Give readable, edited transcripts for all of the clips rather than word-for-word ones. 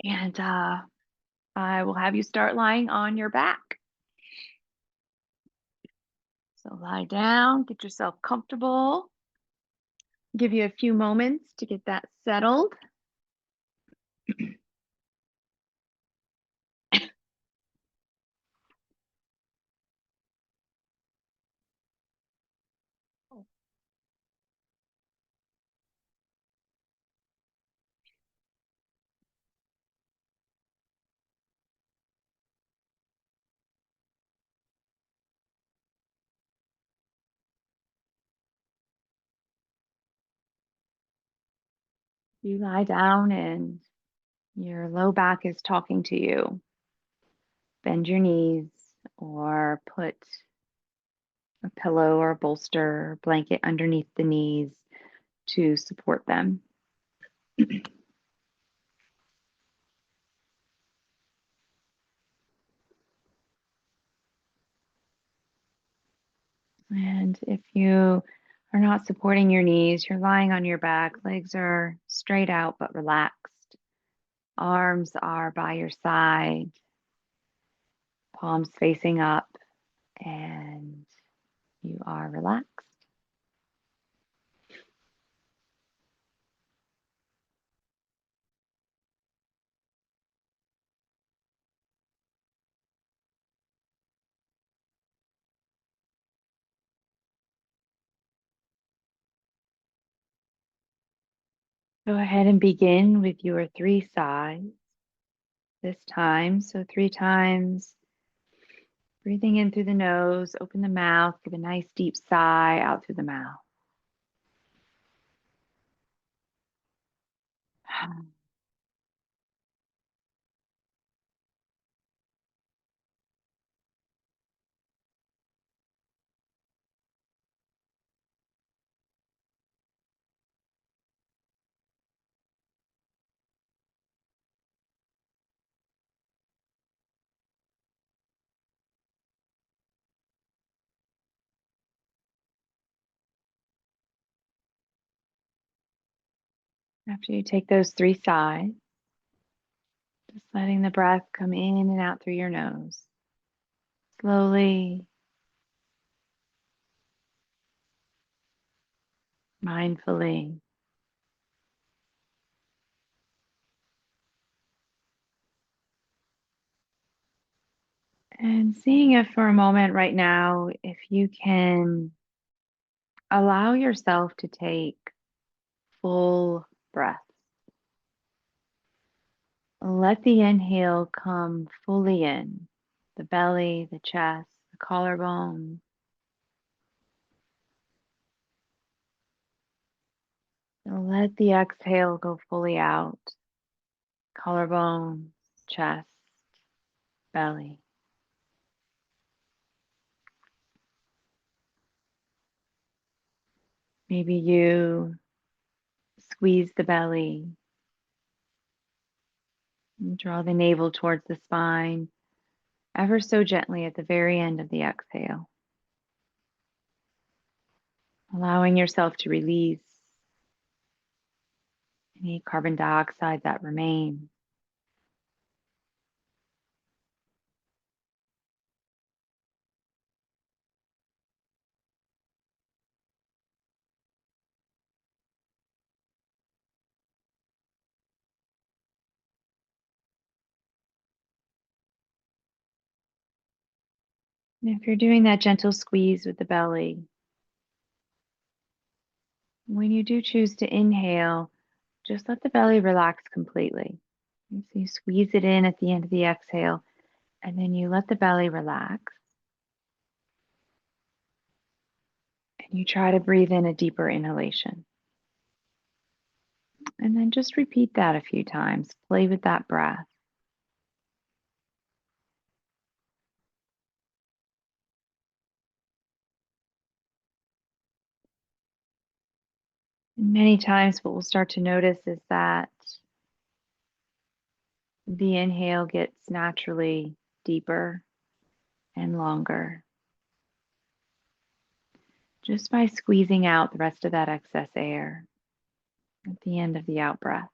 And I will have you start lying on your back. So lie down, get yourself comfortable. Give you a few moments to get that settled. You lie down and your low back is talking to you. Bend your knees or put a pillow or a bolster or blanket underneath the knees to support them. And if you are not supporting your knees, you're lying on your back, legs are straight out but relaxed, arms are by your side, palms facing up, and you are relaxed. Go ahead and begin with your 3 sighs this time. So 3 times, breathing in through the nose, open the mouth, give a nice deep sigh out through the mouth. After you take those 3 sighs, just letting the breath come in and out through your nose. Slowly, mindfully. And seeing if for a moment right now, if you can allow yourself to take full breath. Let the inhale come fully in, the belly, the chest, the collarbone. And let the exhale go fully out, collarbone, chest, belly. Maybe you squeeze the belly, and draw the navel towards the spine, ever so gently at the very end of the exhale. Allowing yourself to release any carbon dioxide that remains. And if you're doing that gentle squeeze with the belly, when you do choose to inhale, just let the belly relax completely. And so you squeeze it in at the end of the exhale, and then you let the belly relax. And you try to breathe in a deeper inhalation. And then just repeat that a few times. Play with that breath. And many times, what we'll start to notice is that the inhale gets naturally deeper and longer just by squeezing out the rest of that excess air at the end of the out breath.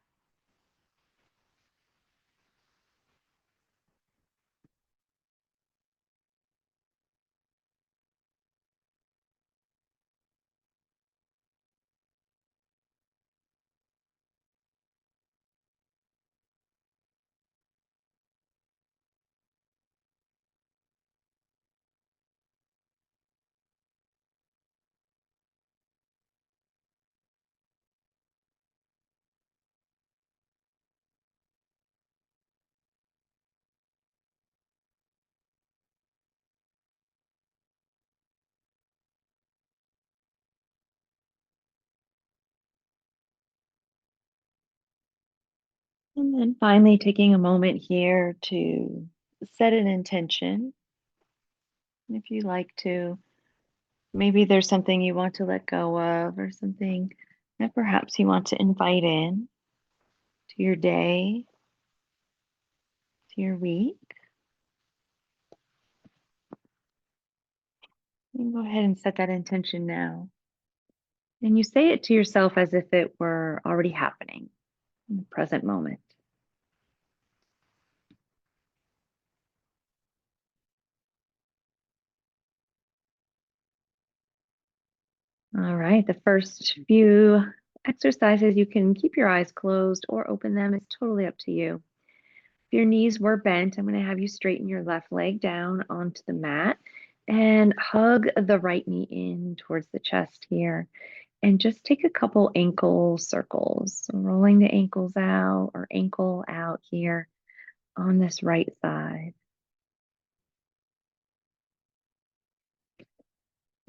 And then finally, taking a moment here to set an intention. If you like to, maybe there's something you want to let go of, or something that perhaps you want to invite in to your day, to your week. You can go ahead and set that intention now. And you say it to yourself as if it were already happening in the present moment. All right, the first few exercises, you can keep your eyes closed or open them. It's totally up to you. If your knees were bent, I'm going to have you straighten your left leg down onto the mat and hug the right knee in towards the chest here. And just take a couple ankle circles, so rolling the ankles out or ankle out here on this right side.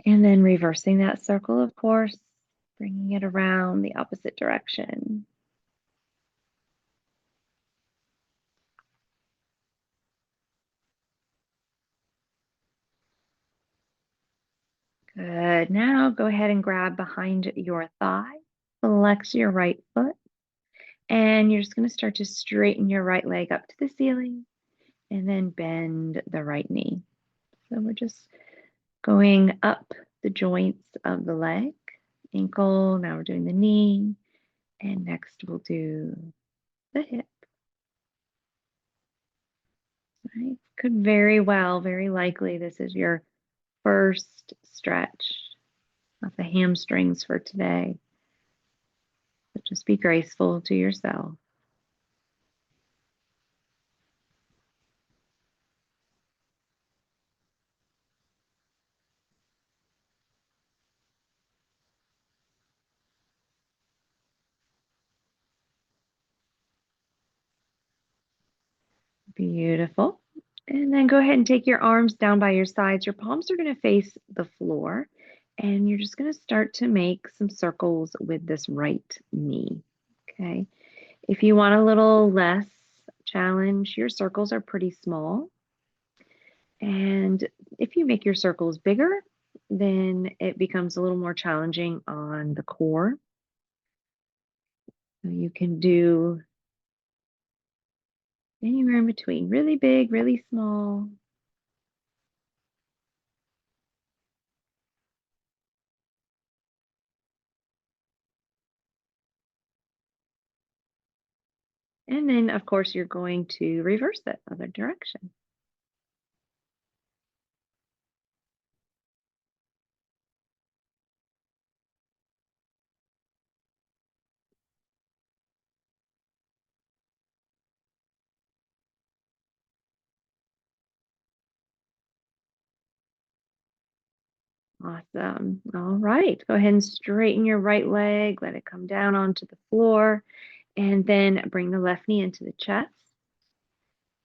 And then reversing that circle, of course, bringing it around the opposite direction. Good. Now go ahead and grab behind your thigh, flex your right foot, and you're just going to start to straighten your right leg up to the ceiling and then bend the right knee. So we're just going up the joints of the leg, ankle. Now we're doing the knee, and next we'll do the hip. Right? Could very likely, this is your first stretch of the hamstrings for today. So just be graceful to yourself. Beautiful. And then go ahead and take your arms down by your sides. Your palms are going to face the floor. And you're just going to start to make some circles with this right knee. Okay. If you want a little less challenge, your circles are pretty small. And if you make your circles bigger, then it becomes a little more challenging on the core. So you can do anywhere in between, really big, really small. And then, of course, you're going to reverse it other direction. Awesome. All right. Go ahead and straighten your right leg. Let it come down onto the floor. And then bring the left knee into the chest.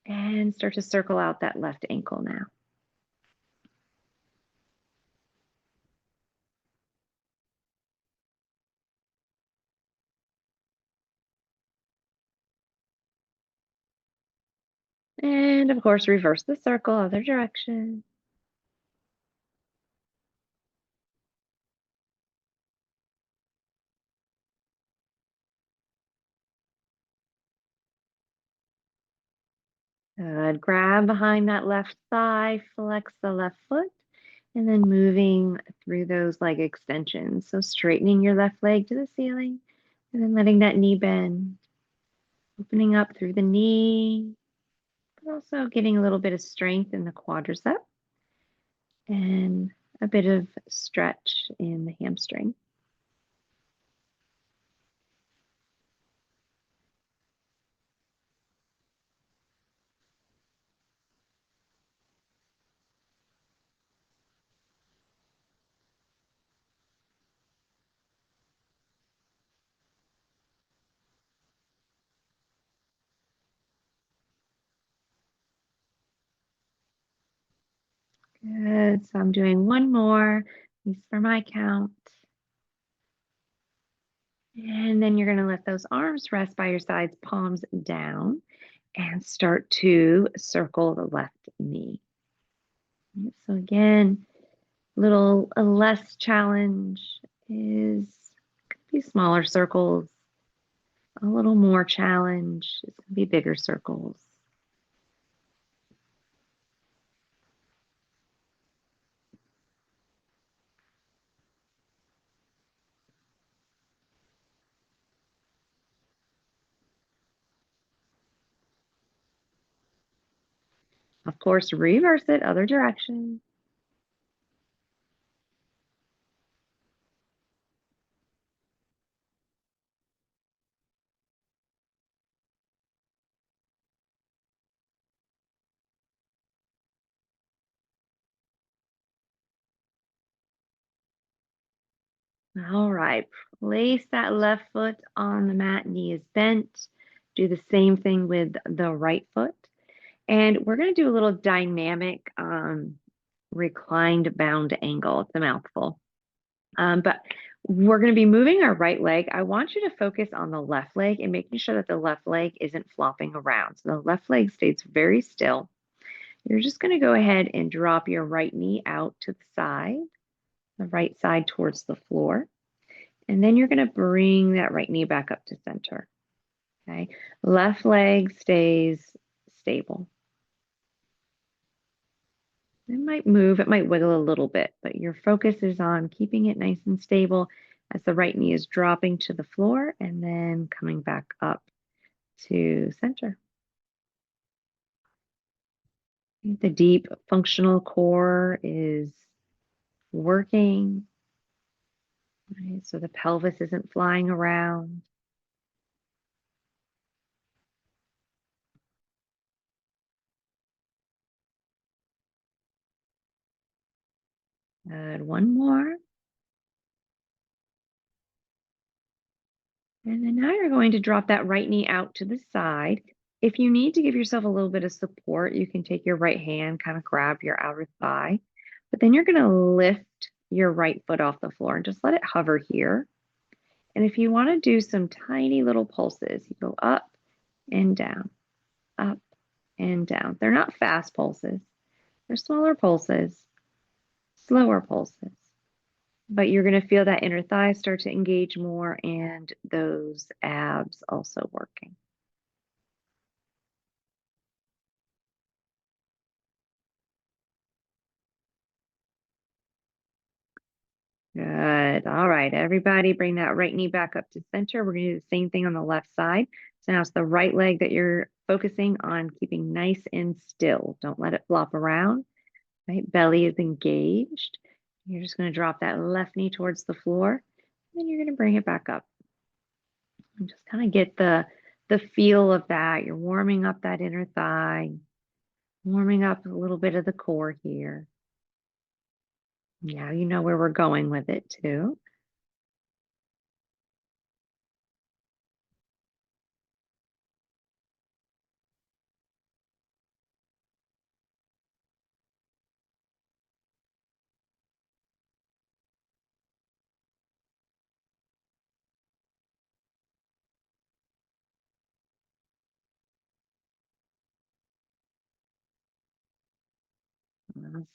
And start to circle out that left ankle now. And of course, reverse the circle, other direction. Good. Grab behind that left thigh, flex the left foot, and then moving through those leg extensions. So straightening your left leg to the ceiling, and then letting that knee bend, opening up through the knee, but also getting a little bit of strength in the quadricep and a bit of stretch in the hamstring. Good. So I'm doing one more, at least for my count. And then you're going to let those arms rest by your sides, palms down, and start to circle the left knee. So again, little less challenge is could be smaller circles. A little more challenge is going to be bigger circles. Of course, reverse it, other direction. All right, place that left foot on the mat, knee is bent. Do the same thing with the right foot. And we're going to do a little dynamic reclined bound angle. It's a mouthful. But we're going to be moving our right leg. I want you to focus on the left leg and making sure that the left leg isn't flopping around. So the left leg stays very still. You're just going to go ahead and drop your right knee out to the side, the right side towards the floor. And then you're going to bring that right knee back up to center. Okay. Left leg stays stable. It might move, it might wiggle a little bit, but your focus is on keeping it nice and stable as the right knee is dropping to the floor and then coming back up to center. The deep functional core is working, right? So the pelvis isn't flying around. Good. One more. And then now you're going to drop that right knee out to the side. If you need to give yourself a little bit of support, you can take your right hand, kind of grab your outer thigh, but then you're going to lift your right foot off the floor and just let it hover here. And if you want to do some tiny little pulses, you go up and down, up and down. They're not fast pulses. They're smaller pulses, slower pulses. But you're going to feel that inner thigh start to engage more and those abs also working. Good. All right, everybody, bring that right knee back up to center. We're going to do the same thing on the left side. So now it's the right leg that you're focusing on keeping nice and still. Don't let it flop around, right? Belly is engaged. You're just going to drop that left knee towards the floor. And then you're going to bring it back up. And just kind of get the feel of that. You're warming up that inner thigh, warming up a little bit of the core here. Now you know where we're going with it too.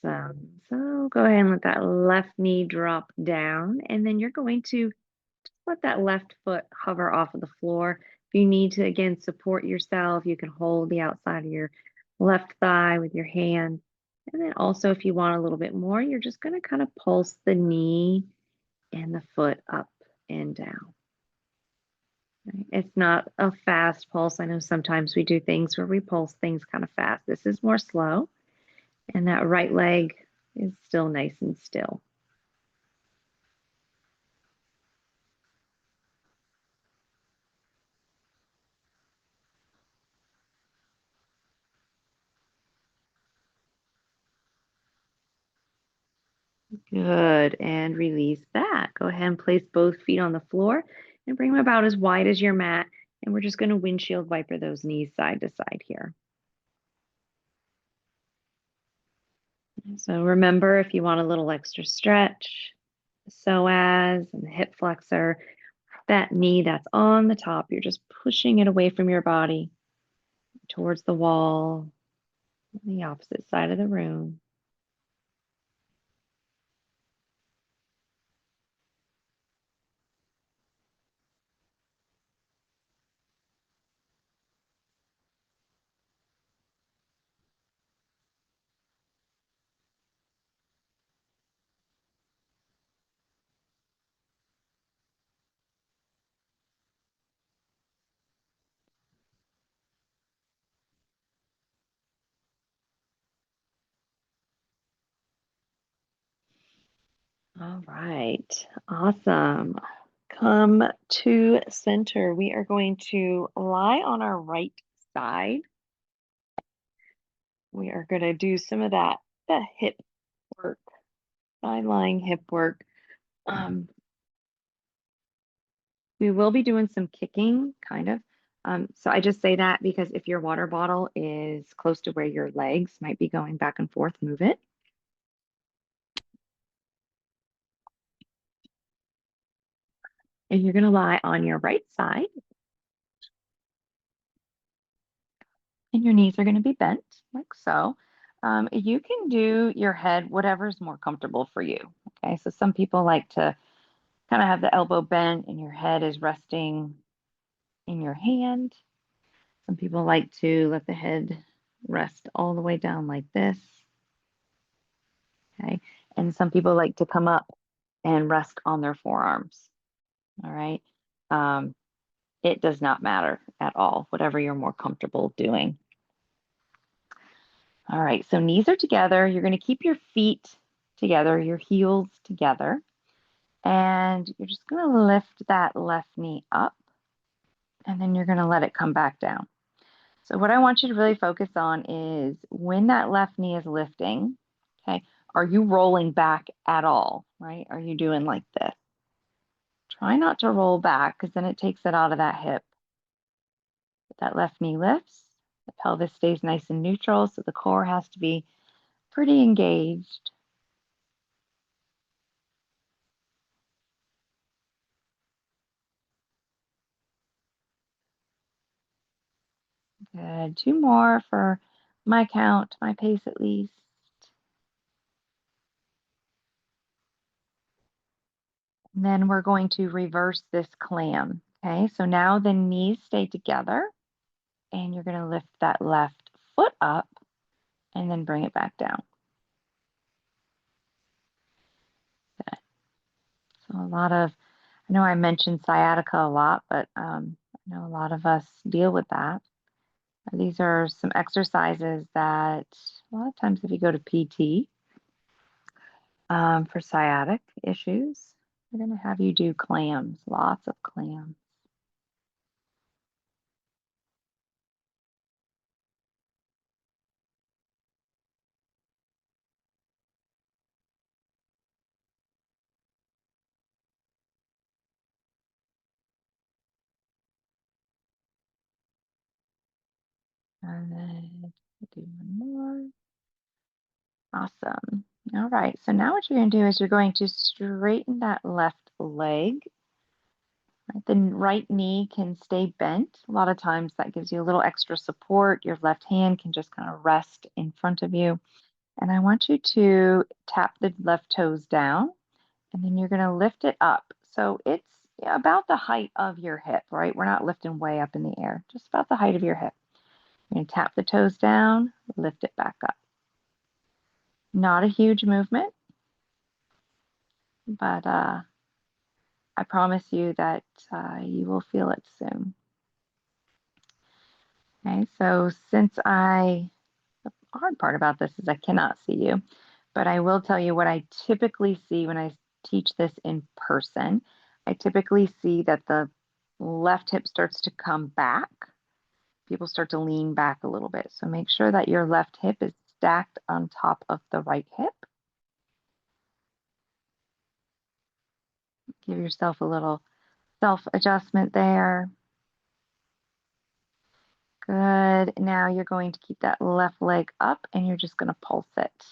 Awesome. So go ahead and let that left knee drop down, and then you're going to just let that left foot hover off of the floor. If you need to, again, support yourself, you can hold the outside of your left thigh with your hand. And then also, if you want a little bit more, you're just going to kind of pulse the knee and the foot up and down. Right? It's not a fast pulse. I know sometimes we do things where we pulse things kind of fast. This is more slow. And that right leg is still nice and still. Good. And release that. Go ahead and place both feet on the floor and bring them about as wide as your mat. And we're just going to windshield wiper those knees side to side here. So remember, if you want a little extra stretch, the psoas and the hip flexor, that knee that's on the top, you're just pushing it away from your body towards the wall, on the opposite side of the room. All right, awesome. Come to center. We are going to lie on our right side. We are going to do some of the hip work, side lying hip work. We will be doing some kicking, kind of. So I just say that because if your water bottle is close to where your legs might be going back and forth, move it. And you're going to lie on your right side, and your knees are going to be bent like so. You can do your head, whatever's more comfortable for you. Okay, so some people like to kind of have the elbow bent and your head is resting in your hand. Some people like to let the head rest all the way down like this. Okay, and some people like to come up and rest on their forearms. All right. Um, it does not matter at all, whatever you're more comfortable doing. All right, so knees are together. You're going to keep your feet together, your heels together, and you're just going to lift that left knee up, and then you're going to let it come back down. So what I want you to really focus on is when that left knee is lifting, okay, are you rolling back at all, right? Are you doing like this? Try not to roll back because then it takes it out of that hip. That left knee lifts, the pelvis stays nice and neutral, so the core has to be pretty engaged. Good. Two more for my count, my pace at least. And then we're going to reverse this clam. Okay, so now the knees stay together and you're going to lift that left foot up and then bring it back down. Good. So I know I mentioned sciatica a lot, but I know a lot of us deal with that. These are some exercises that a lot of times if you go to PT for sciatic issues, they're going to have you do clams, lots of clams. And then do one more. Awesome. All right. So now what you're going to do is you're going to straighten that left leg. Right? The right knee can stay bent. A lot of times that gives you a little extra support. Your left hand can just kind of rest in front of you. And I want you to tap the left toes down, and then you're going to lift it up. So it's about the height of your hip, right? We're not lifting way up in the air, just about the height of your hip. You're going to tap the toes down, lift it back up. Not a huge movement, but I promise you that you will feel it soon. Okay, so the hard part about this is I cannot see you, but I will tell you what I typically see when I teach this in person. I typically see that the left hip starts to come back. People start to lean back a little bit. So make sure that your left hip is stacked on top of the right hip. Give yourself a little self-adjustment there. Good. Now you're going to keep that left leg up and you're just going to pulse it,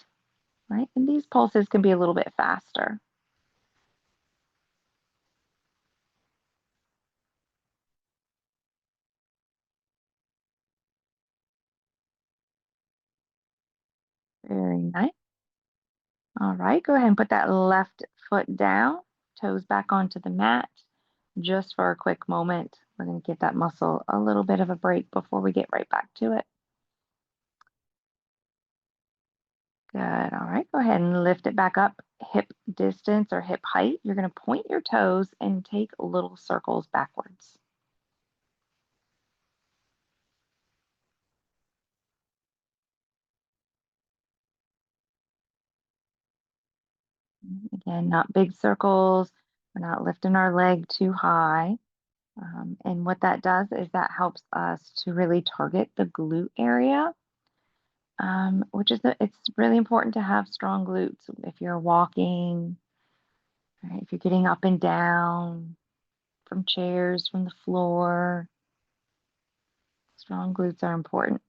right? And these pulses can be a little bit faster. Very nice. All right, go ahead and put that left foot down, toes back onto the mat, just for a quick moment. We're going to give that muscle a little bit of a break before we get right back to it. Good. All right, go ahead and lift it back up, hip distance or hip height. You're going to point your toes and take little circles backwards. Again, not big circles. We're not lifting our leg too high. And what that does is that helps us to really target the glute area, which is it's really important to have strong glutes if you're walking, right, if you're getting up and down from chairs, from the floor. Strong glutes are important.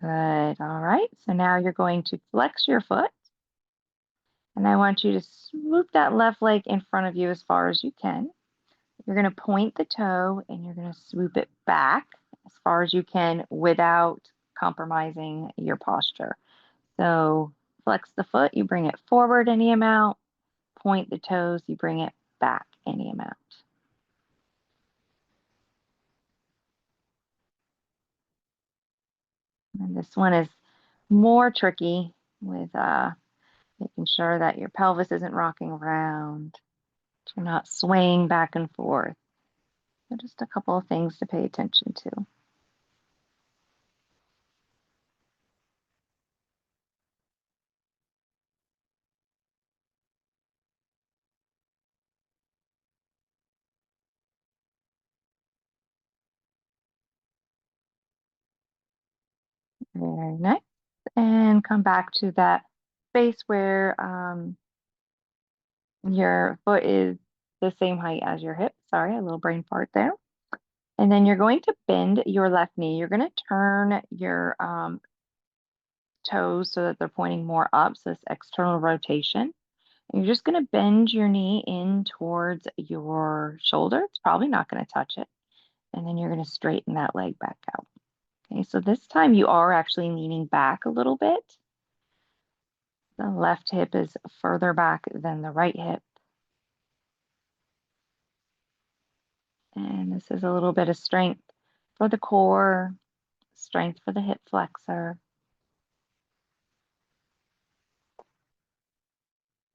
Good. All right. So now you're going to flex your foot. And I want you to swoop that left leg in front of you as far as you can. You're going to point the toe and you're going to swoop it back as far as you can without compromising your posture. So flex the foot, you bring it forward any amount. Point the toes, you bring it back any amount. And this one is more tricky with making sure that your pelvis isn't rocking around, that you're not swaying back and forth. So just a couple of things to pay attention to. Very nice. And come back to that space where your foot is the same height as your hip. Sorry, a little brain fart there. And then you're going to bend your left knee. You're going to turn your toes so that they're pointing more up. So this external rotation. And you're just going to bend your knee in towards your shoulder. It's probably not going to touch it. And then you're going to straighten that leg back out. Okay, so this time you are actually leaning back a little bit. The left hip is further back than the right hip. And this is a little bit of strength for the core, strength for the hip flexor.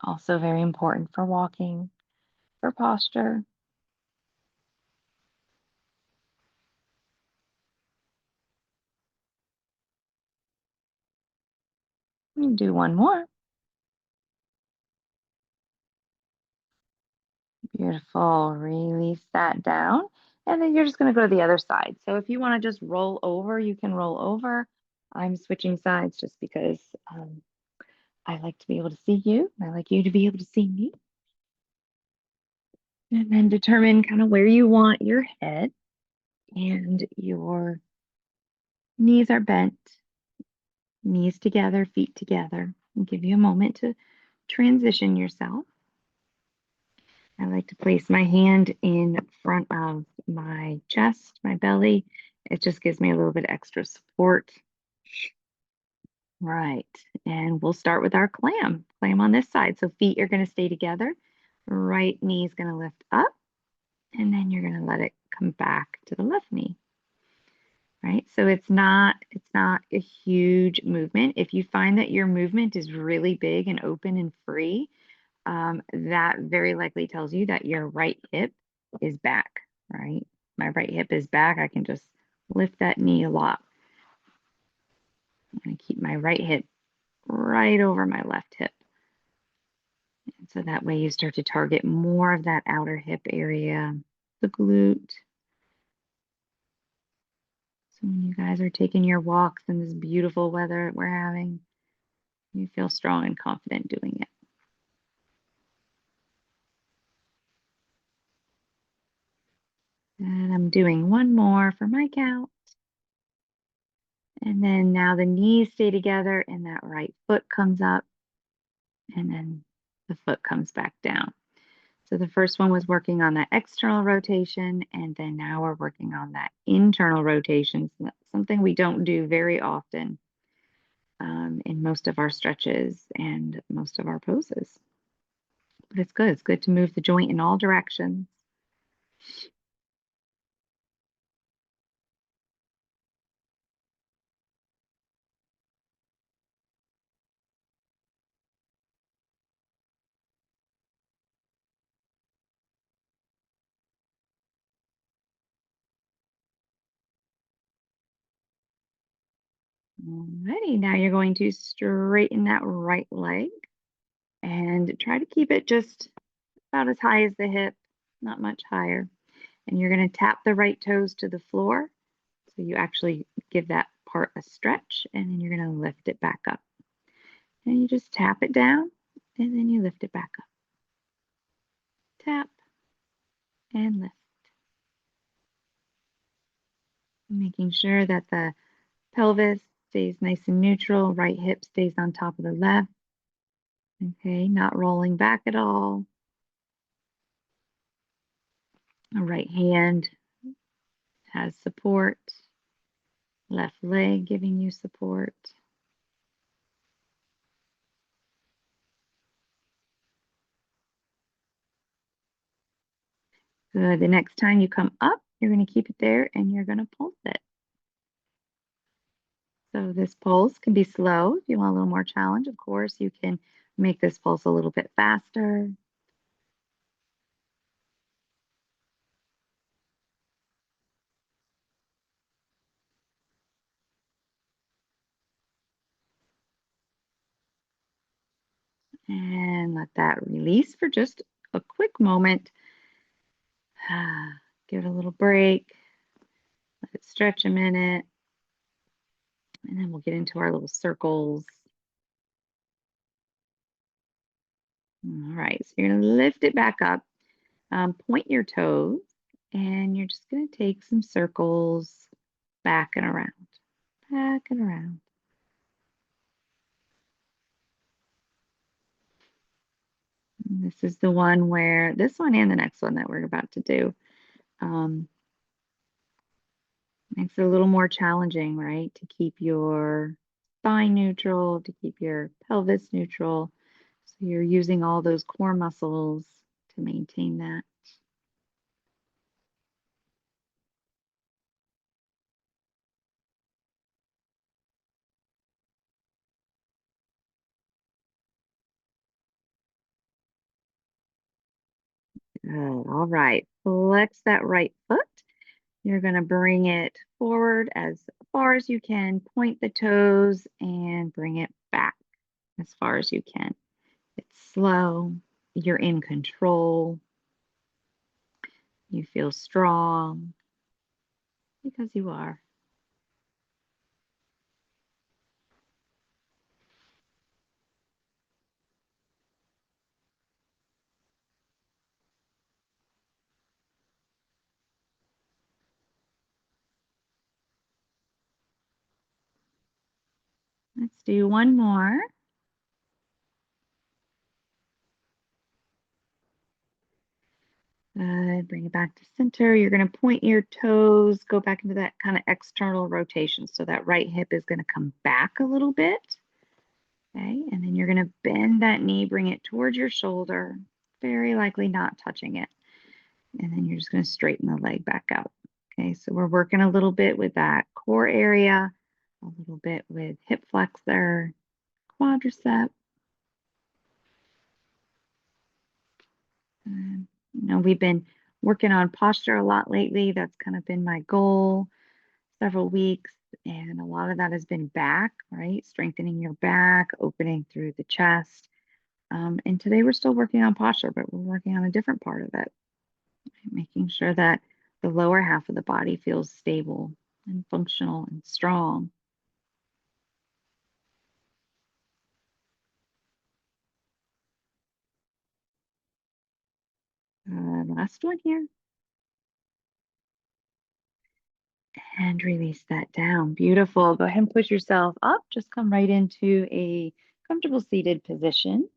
Also very important for walking, for posture. You do one more. Beautiful. Release that down. And then you're just going to go to the other side. So if you want to just roll over, you can roll over. I'm switching sides just because I like to be able to see you. I like you to be able to see me. And then determine kind of where you want your head, and your knees are bent, knees together, feet together. I'll give you a moment to transition yourself. I like to place my hand in front of my chest, my belly. It just gives me a little bit extra support. Right. And we'll start with our clam. Clam on this side. So feet are going to stay together. Right knee is going to lift up. And then you're going to let it come back to the left knee. Right. So it's not a huge movement. If you find that your movement is really big and open and free, that very likely tells you that your right hip is back, right? My right hip is back. I can just lift that knee a lot. I'm going to keep my right hip right over my left hip. And so that way you start to target more of that outer hip area, the glute. So when you guys are taking your walks in this beautiful weather we're having, you feel strong and confident doing it. And I'm doing one more for my count. And then now the knees stay together and that right foot comes up and then the foot comes back down. So the first one was working on that external rotation, and then now we're working on that internal rotation. So that's something we don't do very often in most of our stretches and most of our poses. But it's good. It's good to move the joint in all directions. Alrighty, now you're going to straighten that right leg and try to keep it just about as high as the hip, not much higher. And you're going to tap the right toes to the floor. So you actually give that part a stretch, and then you're going to lift it back up. And you just tap it down, and then you lift it back up. Tap and lift. Making sure that the pelvis stays nice and neutral, right hip stays on top of the left. Okay, not rolling back at all. A right hand has support, left leg giving you support. Good. The next time you come up, you're going to keep it there and you're going to pulse it. So this pulse can be slow. If you want a little more challenge, of course, you can make this pulse a little bit faster. And let that release for just a quick moment. Give it a little break. Let it stretch a minute. And then we'll get into our little circles. All right, so you're going to lift it back up. Point your toes, and you're just going to take some circles back and around, back and around. And this is the one where this one and the next one that we're about to do makes it a little more challenging, right? To keep your spine neutral, to keep your pelvis neutral. So you're using all those core muscles to maintain that. Good. All right. Flex that right foot. You're going to bring it forward as far as you can, point the toes, and bring it back as far as you can. It's slow. You're in control. You feel strong because you are. Let's do one more. Good. Bring it back to center. You're going to point your toes, go back into that kind of external rotation. So that right hip is going to come back a little bit. Okay. And then you're going to bend that knee, bring it towards your shoulder, very likely not touching it. And then you're just going to straighten the leg back out. Okay. So we're working a little bit with that core area, a little bit with hip flexor, quadricep. We've been working on posture a lot lately. That's kind of been my goal several weeks. And a lot of that has been back, right? Strengthening your back, opening through the chest. And today we're still working on posture, but we're working on a different part of it, right? Making sure that the lower half of the body feels stable and functional and strong. Last one here. And release that down. Beautiful. Go ahead and push yourself up. Just come right into a comfortable seated position.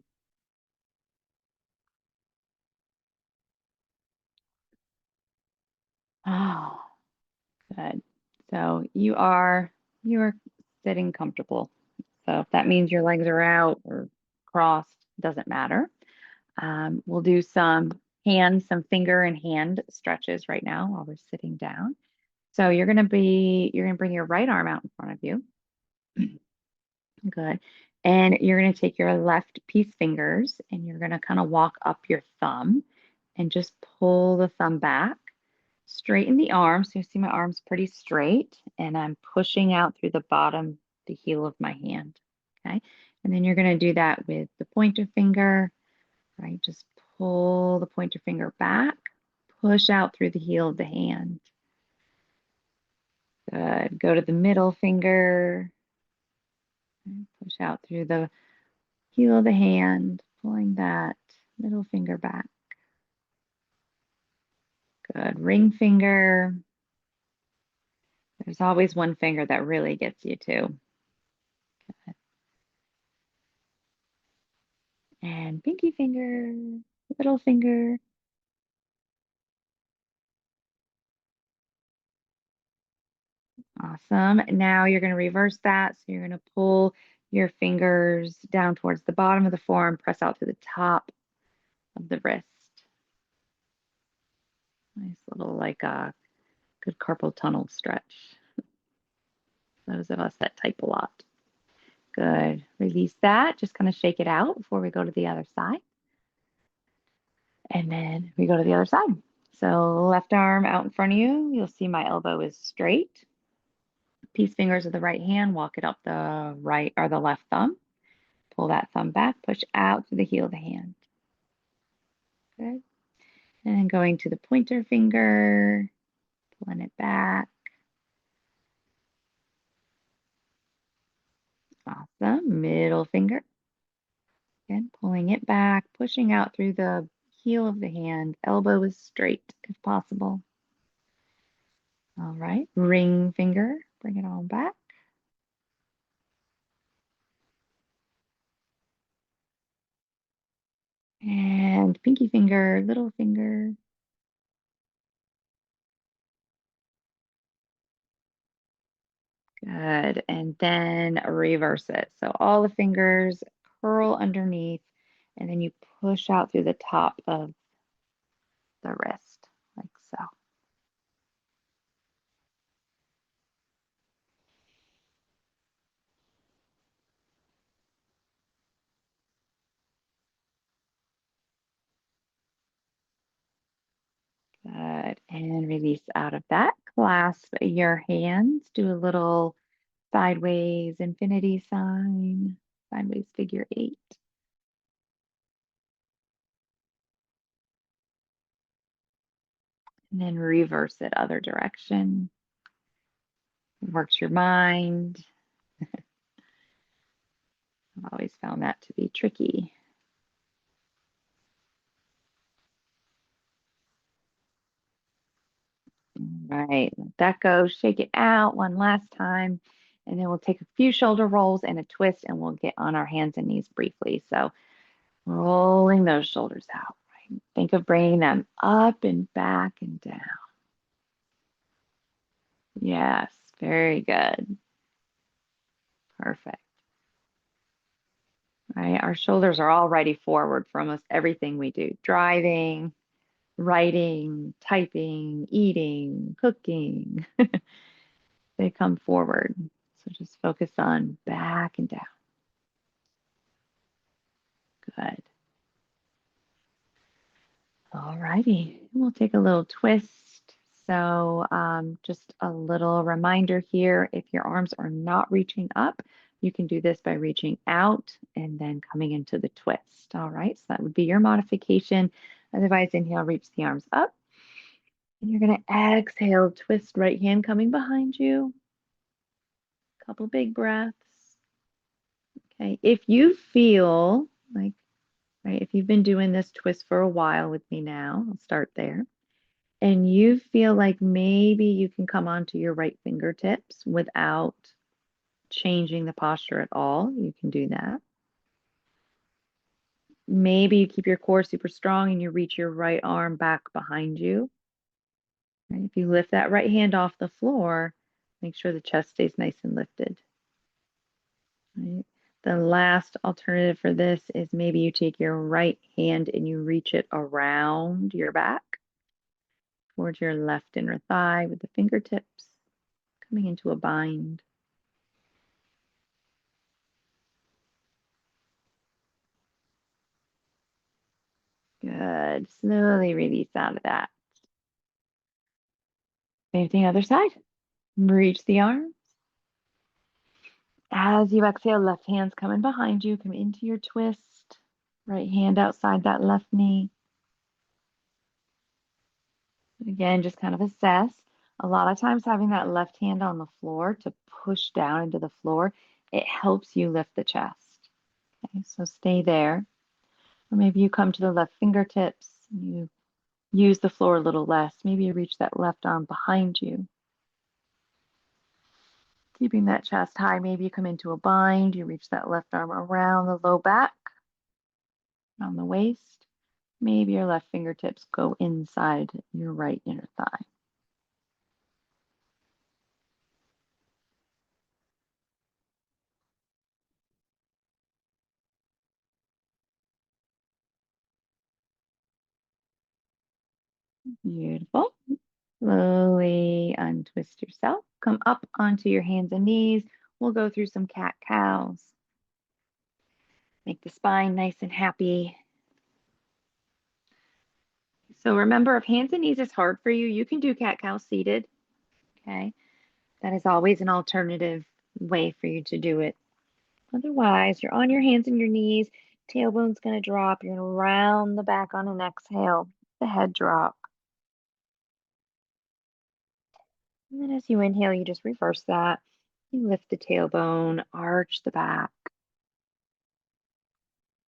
Oh, good. So you are sitting comfortable. So if that means your legs are out or crossed, doesn't matter. We'll do some finger and hand stretches right now while we're sitting down. So you're gonna bring your right arm out in front of you. Good. And you're gonna take your left peace fingers and you're gonna kind of walk up your thumb and just pull the thumb back, straighten the arm. So you see my arm's pretty straight and I'm pushing out through the bottom, the heel of my hand. Okay. And then you're gonna do that with the pointer finger, right? Just pull the pointer finger back, push out through the heel of the hand. Good. Go to the middle finger, push out through the heel of the hand, pulling that middle finger back. Good. Ring finger. There's always one finger that really gets you too. And pinky finger, little finger. Awesome. Now you're going to reverse that. So you're going to pull your fingers down towards the bottom of the forearm, press out to the top of the wrist. Nice little like a good carpal tunnel stretch. Those of us that type a lot. Good. Release that. Just kind of shake it out before we go to the other side. And then we go to the other side. So left arm out in front of you. You'll see my elbow is straight. Peace fingers of the right hand, walk it up the right or the left thumb. Pull that thumb back, push out to the heel of the hand. Good. And then going to the pointer finger, pulling it back. Awesome. Middle finger. Again, pulling it back, pushing out through the heel of the hand. Elbow is straight if possible. All right. Ring finger. Bring it on back. And pinky finger, little finger. Good. And then reverse it. So all the fingers curl underneath, and then you push out through the top of the wrist, like so. Good. And release out of that. Clasp your hands. Do a little sideways infinity sign, sideways figure eight. And then reverse it other direction. Works your mind. I've always found that to be tricky. Right, let that go. Shake it out one last time. And then we'll take a few shoulder rolls and a twist and we'll get on our hands and knees briefly. So rolling those shoulders out, right? Think of bringing them up and back and down. Yes, very good. Perfect. Right, our shoulders are already forward for almost everything we do. Driving, writing, typing, eating, cooking. They come forward. So just focus on back and down. Good. All righty. We'll take a little twist. So just a little reminder here, if your arms are not reaching up, you can do this by reaching out and then coming into the twist. All right, so that would be your modification. Otherwise, inhale, reach the arms up. And you're going to exhale, twist right hand coming behind you. Couple big breaths. Okay, if you feel like, right, if you've been doing this twist for a while with me now, I'll start there. And you feel like maybe you can come onto your right fingertips without changing the posture at all, you can do that. Maybe you keep your core super strong and you reach your right arm back behind you. Right? If you lift that right hand off the floor, make sure the chest stays nice and lifted. Right? The last alternative for this is maybe you take your right hand and you reach it around your back towards your left inner thigh with the fingertips coming into a bind. Good. Slowly release out of that. Same thing, other side. Reach the arms. As you exhale, left hand's coming behind you. Come into your twist. Right hand outside that left knee. Again, just kind of assess. A lot of times having that left hand on the floor to push down into the floor, it helps you lift the chest. Okay, so stay there. Or maybe you come to the left fingertips and you use the floor a little less. Maybe you reach that left arm behind you. Keeping that chest high, maybe you come into a bind, you reach that left arm around the low back, around the waist. Maybe your left fingertips go inside your right inner thigh. Beautiful. Slowly untwist yourself. Come up onto your hands and knees. We'll go through some cat-cows. Make the spine nice and happy. So remember, if hands and knees is hard for you, you can do cat-cow seated. Okay. That is always an alternative way for you to do it. Otherwise, you're on your hands and your knees. Tailbone's going to drop. You're going to round the back on an exhale. The head drop. And then as you inhale, you just reverse that. You lift the tailbone, arch the back.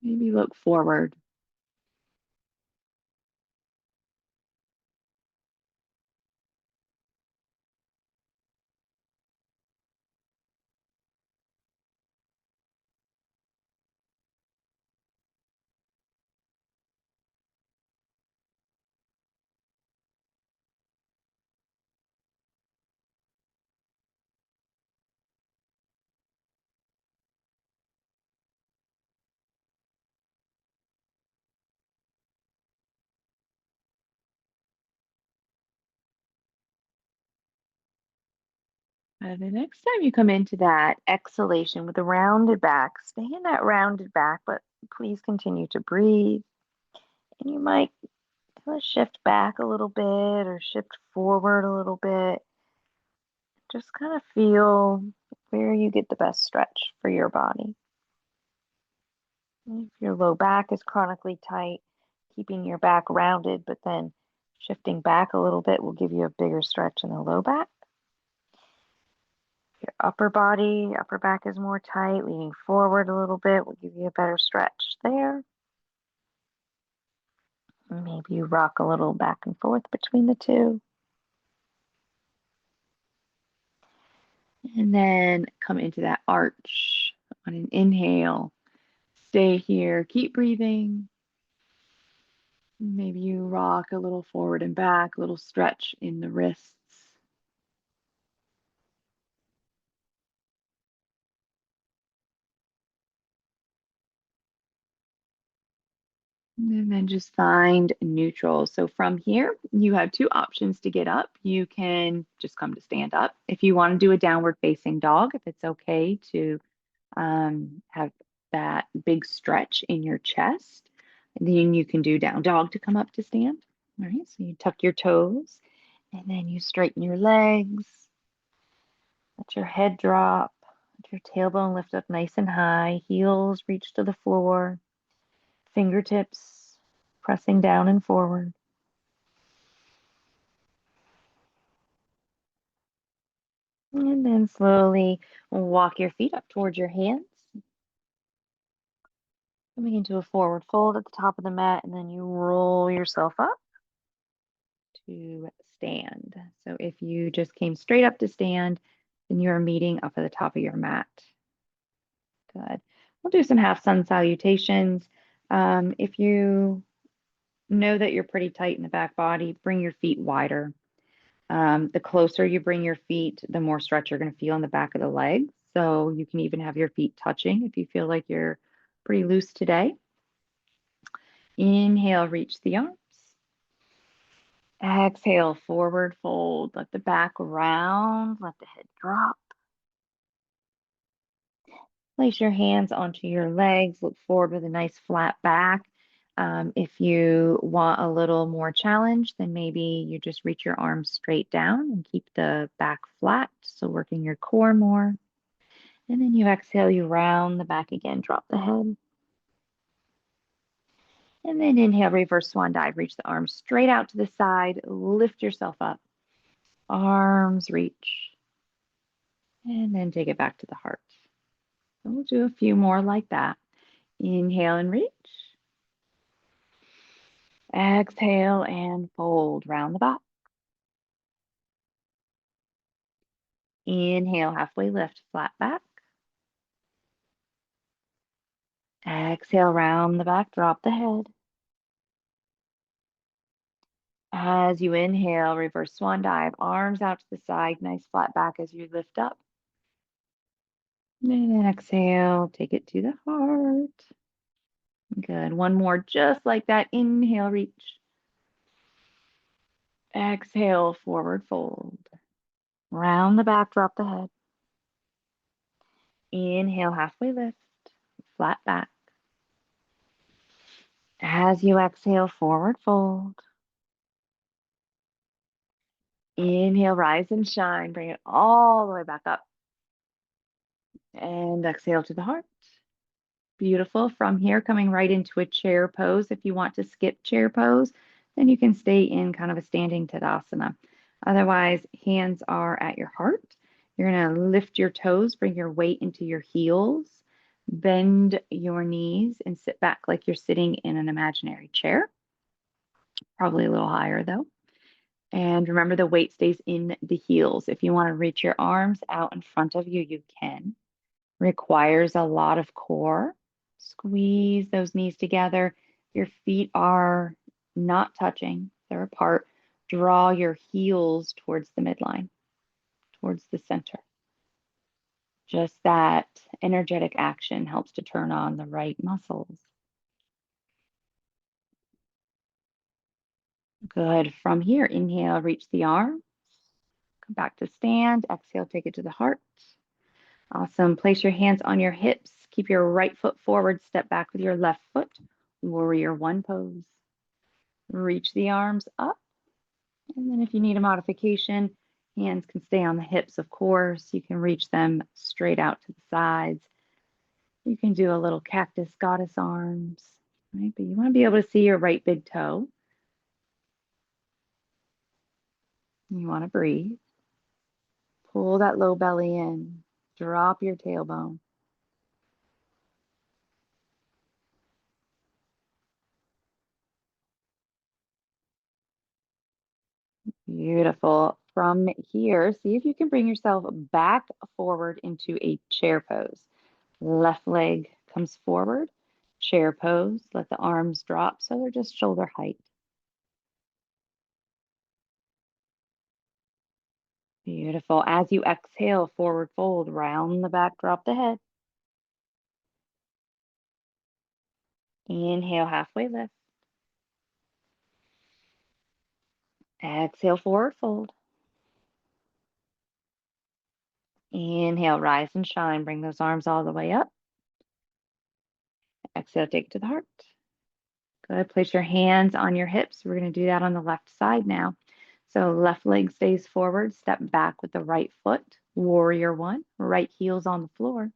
Maybe look forward. The next time you come into that exhalation with a rounded back, stay in that rounded back, but please continue to breathe. And you might kind of shift back a little bit or shift forward a little bit. Just kind of feel where you get the best stretch for your body. If your low back is chronically tight, keeping your back rounded, but then shifting back a little bit will give you a bigger stretch in the low back. Your upper back is more tight, leaning forward a little bit will give you a better stretch there. Maybe you rock a little back and forth between the two. And then come into that arch on an inhale. Stay here, keep breathing. Maybe you rock a little forward and back, a little stretch in the wrists. And then just find neutral. So from here, you have two options to get up. You can just come to stand up. If you want to do a downward facing dog, if it's okay to have that big stretch in your chest, then you can do down dog to come up to stand. All right, so you tuck your toes and then you straighten your legs. Let your head drop. Let your tailbone lift up nice and high. Heels reach to the floor. Fingertips pressing down and forward. And then slowly walk your feet up towards your hands. Coming into a forward fold at the top of the mat, and then you roll yourself up to stand. So if you just came straight up to stand, then you're meeting up at the top of your mat. Good. We'll do some half sun salutations. If you know that you're pretty tight in the back body, bring your feet wider. The closer you bring your feet, the more stretch you're going to feel in the back of the legs. So you can even have your feet touching if you feel like you're pretty loose today. Inhale, reach the arms. Exhale, forward fold. Let the back round, let the head drop. Place your hands onto your legs. Look forward with a nice flat back. If you want a little more challenge, then maybe you just reach your arms straight down and keep the back flat. So working your core more. And then you exhale, you round the back again, drop the head. And then inhale, reverse swan dive. Reach the arms straight out to the side. Lift yourself up. Arms reach. And then take it back to the heart. So we'll do a few more like that. Inhale and reach. Exhale and fold. Round the back. Inhale, halfway lift, flat back. Exhale, round the back, drop the head. As you inhale, reverse swan dive, arms out to the side, nice flat back as you lift up. And then exhale, take it to the heart. Good. One more just like that. Inhale, reach. Exhale, forward fold. Round the back, drop the head. Inhale, halfway lift, flat back. As you exhale, forward fold. Inhale, rise and shine. Bring it all the way back up. And exhale to the heart. Beautiful. From here, coming right into a chair pose. If you want to skip chair pose, then you can stay in kind of a standing Tadasana. Otherwise, hands are at your heart. You're going to lift your toes, bring your weight into your heels, bend your knees, and sit back like you're sitting in an imaginary chair. Probably a little higher though. And remember, the weight stays in the heels. If you want to reach your arms out in front of you, you can. Requires a lot of core. Squeeze those knees together. Your feet are not touching, they're apart. Draw your heels towards the midline, towards the center. Just that energetic action helps to turn on the right muscles. Good. From here, inhale, reach the arms. Come back to stand. Exhale, take it to the heart. Awesome. Place your hands on your hips. Keep your right foot forward. Step back with your left foot. Warrior one pose. Reach the arms up. And then if you need a modification, hands can stay on the hips, of course. You can reach them straight out to the sides. You can do a little cactus goddess arms, right? But you want to be able to see your right big toe. You want to breathe. Pull that low belly in. Drop your tailbone. Beautiful. From here, see if you can bring yourself back forward into a chair pose. Left leg comes forward, chair pose. Let the arms drop so they're just shoulder height. Beautiful. As you exhale, forward fold, round the back, drop the head. Inhale, halfway lift. Exhale, forward fold. Inhale, rise and shine. Bring those arms all the way up. Exhale, take it to the heart. Good. Place your hands on your hips. We're going to do that on the left side now. So left leg stays forward. Step back with the right foot. Warrior one. Right heel's on the floor.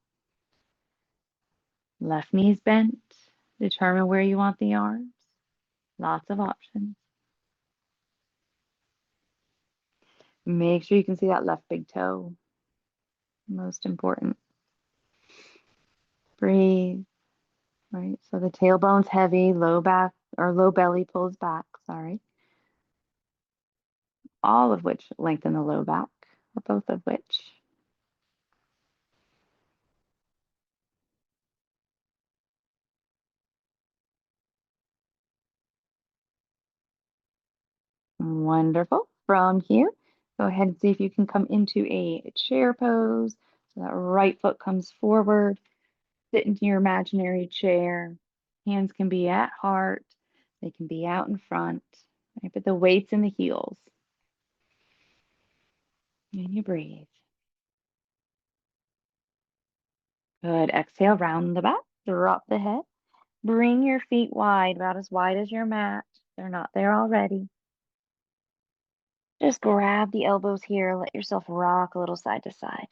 Left knee's bent. Determine where you want the arms. Lots of options. Make sure you can see that left big toe. Most important. Breathe. Right. So the tailbone's heavy, low back or low belly pulls back. Sorry. All of which lengthen the low back, or both of which. Wonderful. From here, Go ahead and see if you can come into a chair pose. So that right foot comes forward. Sit into your imaginary chair. Hands can be at heart. They can be out in front. Right? But the weight's in the heels. And you breathe. Good. Exhale, round the back. Drop the head. Bring your feet wide, about as wide as your mat. They're not there already. Just grab the elbows here. Let yourself rock a little side to side.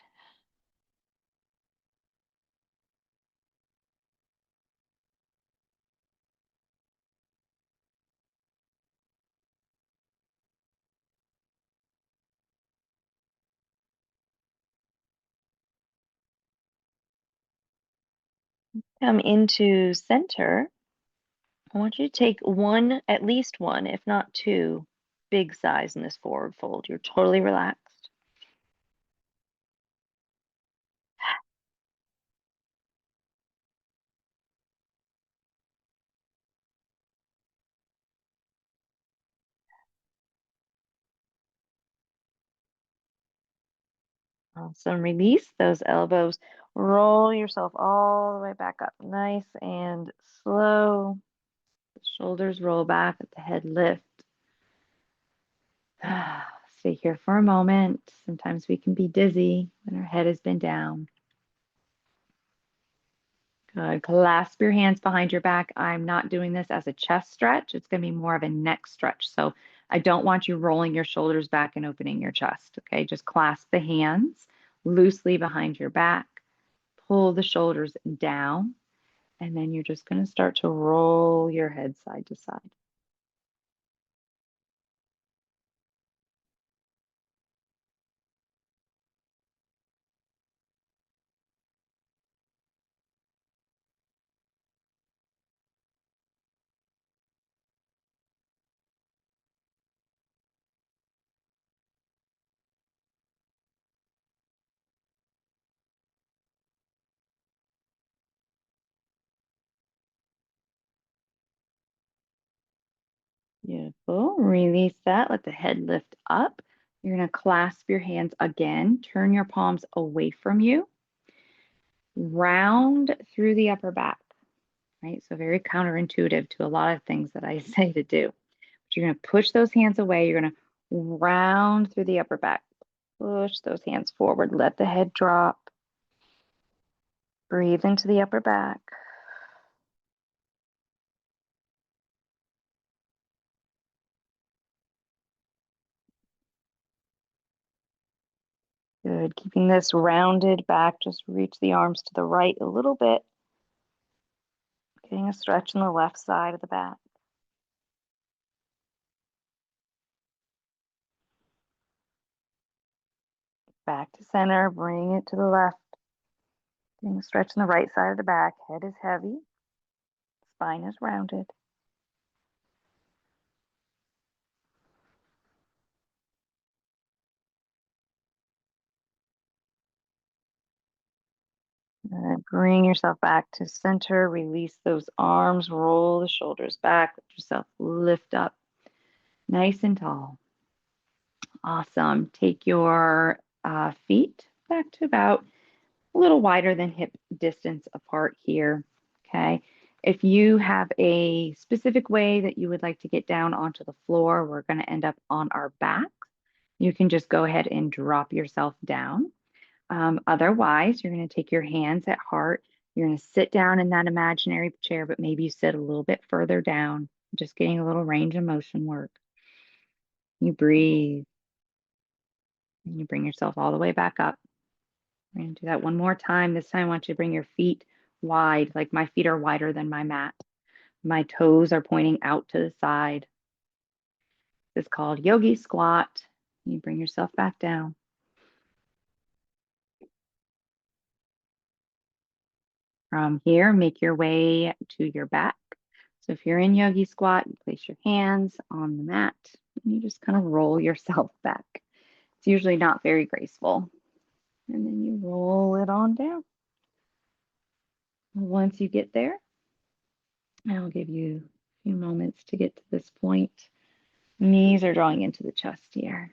Come into center. I want you to take one, at least one, if not two, big sighs in this forward fold. You're totally relaxed. Awesome. Release those elbows. Roll yourself all the way back up. Nice and slow. The shoulders roll back, let the head lift. Stay here for a moment. Sometimes we can be dizzy when our head has been down. Good. Clasp your hands behind your back. I'm not doing this as a chest stretch. It's going to be more of a neck stretch. So I don't want you rolling your shoulders back and opening your chest. Okay. Just clasp the hands loosely behind your back. Pull the shoulders down. And then you're just going to start to roll your head side to side. Beautiful. Release that. Let the head lift up. You're going to clasp your hands again. Turn your palms away from you. Round through the upper back, right? So very counterintuitive to a lot of things that I say to do. But you're going to push those hands away. You're going to round through the upper back. Push those hands forward. Let the head drop. Breathe into the upper back. Good. Keeping this rounded back. Just reach the arms to the right a little bit. Getting a stretch on the left side of the back. Back to center. Bring it to the left. Getting a stretch on the right side of the back. Head is heavy. Spine is rounded. Bring yourself back to center. Release those arms. Roll the shoulders back. Let yourself lift up nice and tall. Awesome. Take your feet back to about a little wider than hip distance apart here. Okay. If you have a specific way that you would like to get down onto the floor, we're going to end up on our back. You can just go ahead and drop yourself down. Otherwise, you're going to take your hands at heart. You're going to sit down in that imaginary chair, but maybe you sit a little bit further down, just getting a little range of motion work. You breathe and you bring yourself all the way back up. We're going to do that one more time. This time, I want you to bring your feet wide, like my feet are wider than my mat. My toes are pointing out to the side. This is called yogi squat. You bring yourself back down. From here, make your way to your back. So if you're in yogi squat, you place your hands on the mat and you just kind of roll yourself back. It's usually not very graceful. And then you roll it on down. Once you get there, I'll give you a few moments to get to this point. Knees are drawing into the chest here.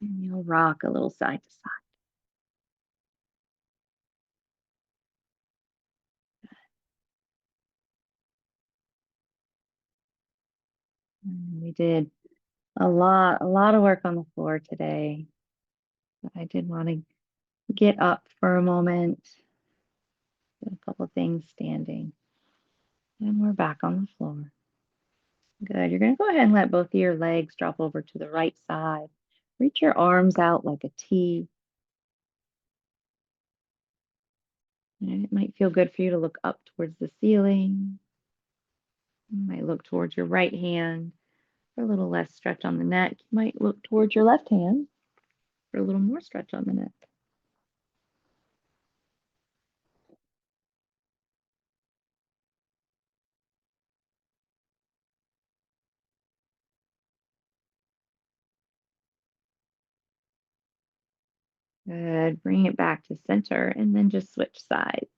And you'll rock a little side to side. And we did a lot of work on the floor today. But I did want to get up for a moment, do a couple things standing, and we're back on the floor. Good. You're going to go ahead and let both of your legs drop over to the right side. Reach your arms out like a T. And it might feel good for you to look up towards the ceiling. You might look towards your right hand for a little less stretch on the neck. You might look towards your left hand for a little more stretch on the neck. Good. Bring it back to center and then just switch sides.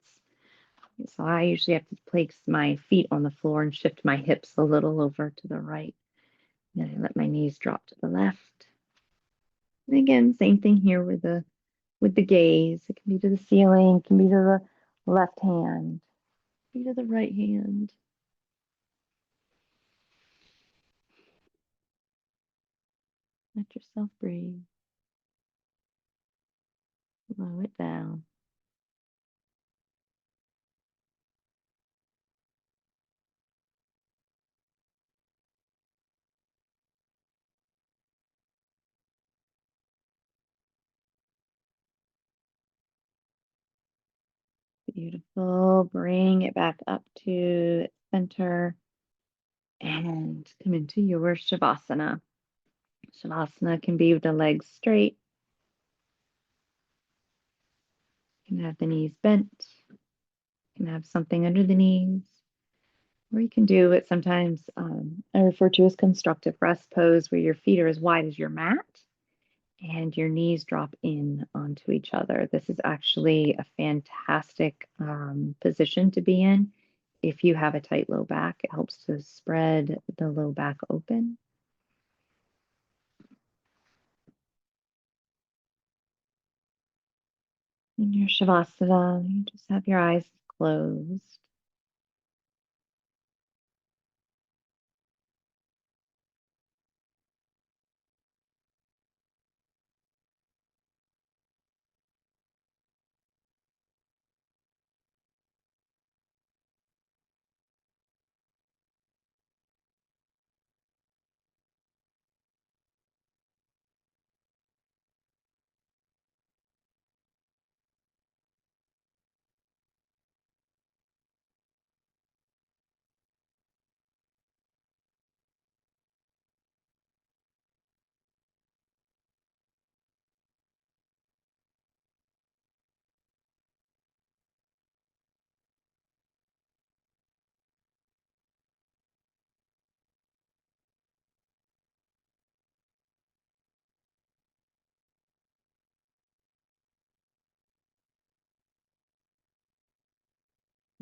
So I usually have to place my feet on the floor and shift my hips a little over to the right. Then I let my knees drop to the left. And again, same thing here with the gaze. It can be to the ceiling, it can be to the left hand, be to the right hand. Let yourself breathe. Slow it down. Beautiful. Bring it back up to center and come into your Shavasana. Shavasana can be with the legs straight. You can have the knees bent. You can have something under the knees. Or you can do what sometimes I refer to as constructive rest pose, where your feet are as wide as your mat and your knees drop in onto each other. This is actually a fantastic position to be in. If you have a tight low back, it helps to spread the low back open. In your Shavasana, you just have your eyes closed.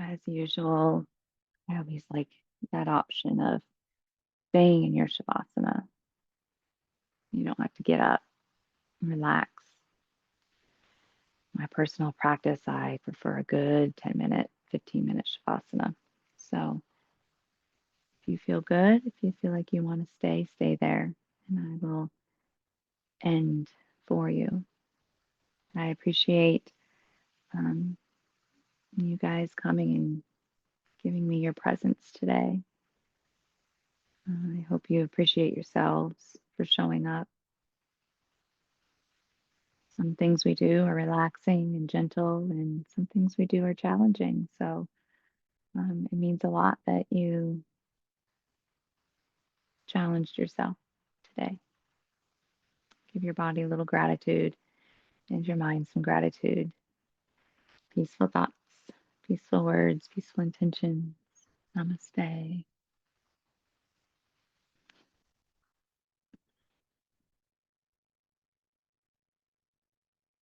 As usual, I always like that option of staying in your Shavasana. You don't have to get up and relax. My personal practice, I prefer a good 10-minute, 15-minute Shavasana. So if you feel good, if you feel like you want to stay, stay there. And I will end for you. I appreciate um, you guys coming and giving me your presence today. I hope you appreciate yourselves for showing up. Some things we do are relaxing and gentle, and some things we do are challenging. So it means a lot that you challenged yourself today. Give your body a little gratitude and your mind some gratitude. Peaceful thoughts, peaceful words, peaceful intentions. Namaste.